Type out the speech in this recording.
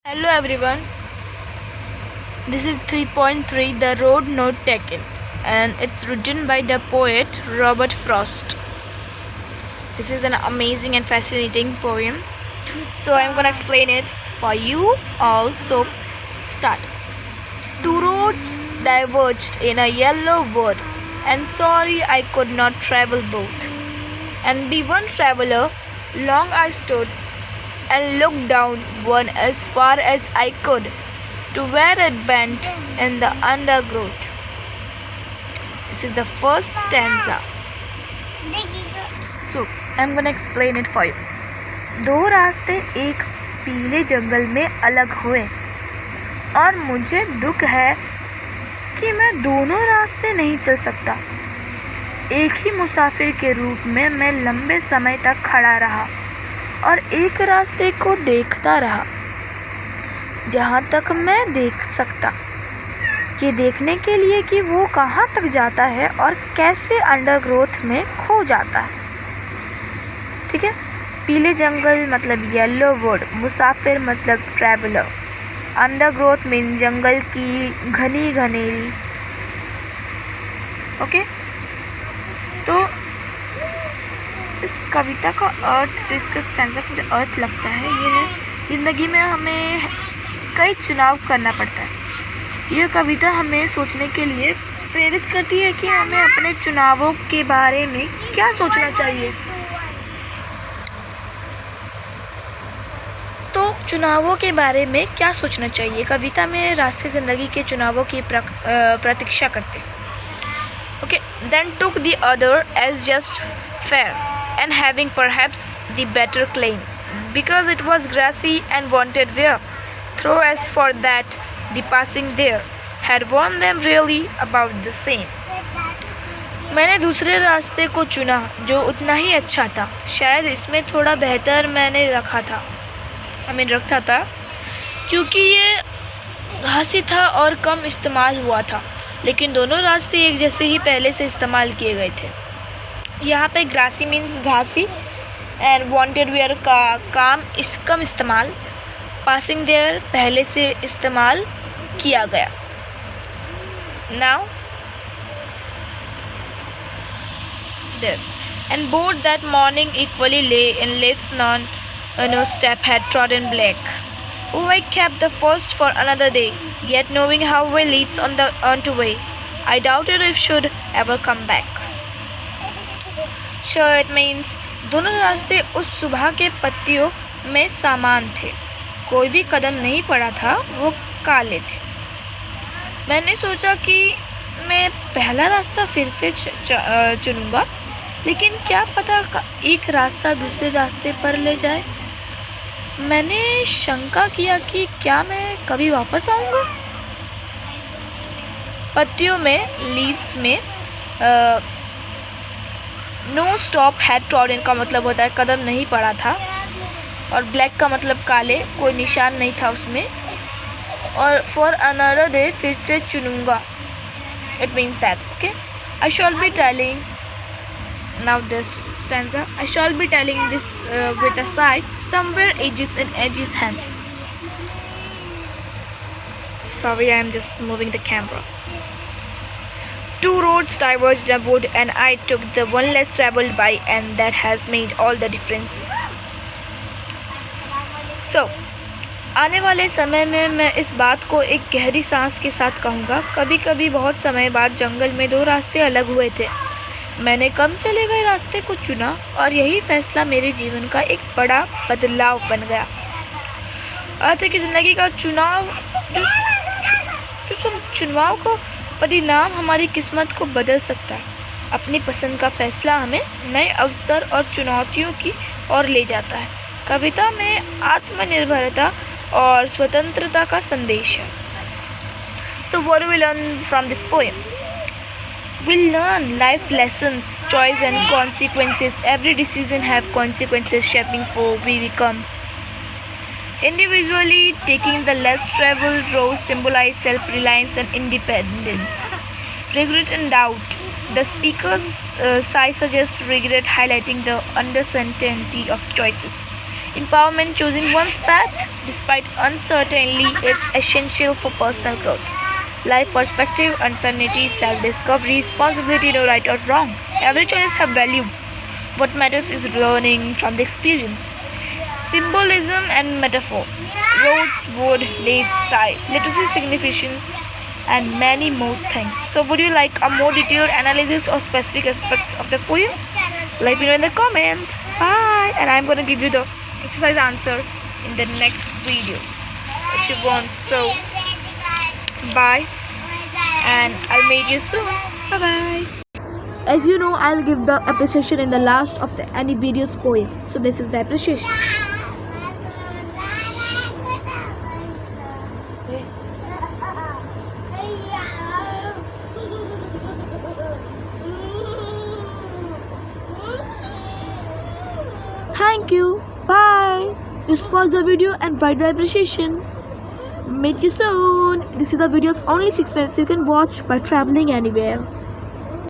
Hello everyone, this is 3.3 The Road Not Taken, and it's written by the poet Robert Frost. This is an amazing and fascinating poem, so I'm gonna explain it for you all. So, start. Two roads diverged in a yellow wood, and sorry I could not travel both. And be one traveler, long I stood and looked down one as far as I could to where it bent in the undergrowth. This is the first stanza. So, I'm gonna explain it for you. दो रास्ते एक पीले जंगल में अलग हुए और मुझे दुख है कि मैं दोनों रास्ते नहीं चल सकता। एक ही मुसाफिर के रूप में मैं लंबे समय तक खड़ा रहा और एक रास्ते को देखता रहा जहाँ तक मैं देख सकता, ये देखने के लिए कि वो कहाँ तक जाता है और कैसे अंडरग्रोथ में खो जाता है। ठीक है, पीले जंगल मतलब येलो वुड, मुसाफिर मतलब ट्रैवलर, अंडरग्रोथ मीन जंगल की घनी घनेरी। ओके, तो इस कविता का अर्थ, जो इसका स्टैंजा का अर्थ लगता है, ये है ज़िंदगी में हमें कई चुनाव करना पड़ता है। यह कविता हमें सोचने के लिए प्रेरित करती है कि हमें अपने चुनावों के बारे में क्या सोचना चाहिए। तो चुनावों के बारे में क्या सोचना चाहिए, कविता में रास्ते ज़िंदगी के चुनावों की प्रतीक्षा करते। Okay, then took the other as just fair and having perhaps the better claim, because it was grassy and wanted wear. Though as for that, the passing there had warned them really about the same. मैंने दूसरे रास्ते को चुना जो उतना ही अच्छा था, शायद इसमें थोड़ा बेहतर मैंने रखा था क्योंकि ये घासी था और कम इस्तेमाल हुआ था, लेकिन दोनों रास्ते एक जैसे ही पहले से इस्तेमाल किए गए थे। यहाँ पे ग्रासी मीन्स घासी एंड वांटेड वेयर का कम इस्तेमाल, पासिंग देयर पहले से इस्तेमाल किया गया। Now this and board that morning equally lay in lives non no step had trodden black. Oh, I kept the first for another day, yet knowing how way leads on to way, I doubted if should ever come back. Sure, it means दोनों रास्ते उस सुबह के पत्तियों में समान थे, कोई भी कदम नहीं पड़ा था, वो काले थे। मैंने सोचा कि मैं पहला रास्ता फिर से चुनूंगा, लेकिन क्या पता एक रास्ता दूसरे रास्ते पर ले जाए। मैंने शंका किया कि क्या मैं कभी वापस आऊँगा। पत्तियों में, लीव्स में नो स्टॉप हैड ट्रॉडन का मतलब होता है कदम नहीं पड़ा था, और ब्लैक का मतलब काले, कोई निशान नहीं था उसमें। और फॉर अनदर डे फिर से चुनूंगा, it means that okay I shall be telling now this stanza, I shall be telling this with a sigh somewhere ages in ages hands. Sorry, I am just moving the camera. Two roads diverged a wood and I took the one less traveled by, and that has made all the differences. So, आने वाले समय में मैं इस बात को एक गहरी सांस के साथ कहूँगा। कभी कभी बहुत समय बाद जंगल में दो रास्ते अलग हुए थे, मैंने कम चले गए रास्ते को चुना और यही फैसला मेरे जीवन का एक बड़ा बदलाव बन गया। अर्थ है कि ज़िंदगी का चुनाव, जो चुनाव को परिणाम हमारी किस्मत को बदल सकता है। अपनी पसंद का फैसला हमें नए अवसर और चुनौतियों की ओर ले जाता है। कविता में आत्मनिर्भरता और स्वतंत्रता का संदेश है। So what do we learn from this poem? We learn life lessons, choice and consequences. Every decision have consequences shaping who we become. Individually, taking the less traveled road symbolize self-reliance and independence. Regret and doubt. The speaker's side suggests regret, highlighting the uncertainty of choices. Empowerment, choosing one's path despite uncertainty, is essential for personal growth. Life perspective, uncertainty, self-discovery, responsibility, no right or wrong. Every choice have value. What matters is learning from the experience. Symbolism and metaphor. Roads, wood, leaves, sky, literacy significance, and many more things. So would you like a more detailed analysis of specific aspects of the poem? Let me know in the comment. Bye. And I'm gonna give you the exercise answer in the next video if you want. So bye, and I'll meet you soon. Bye bye. As you know, I'll give the appreciation in the last of any video's poem. So this is the appreciation. Thank you. Bye. Just pause the video and write the appreciation. Meet you soon. This is a video of only 6 minutes you can watch by traveling anywhere.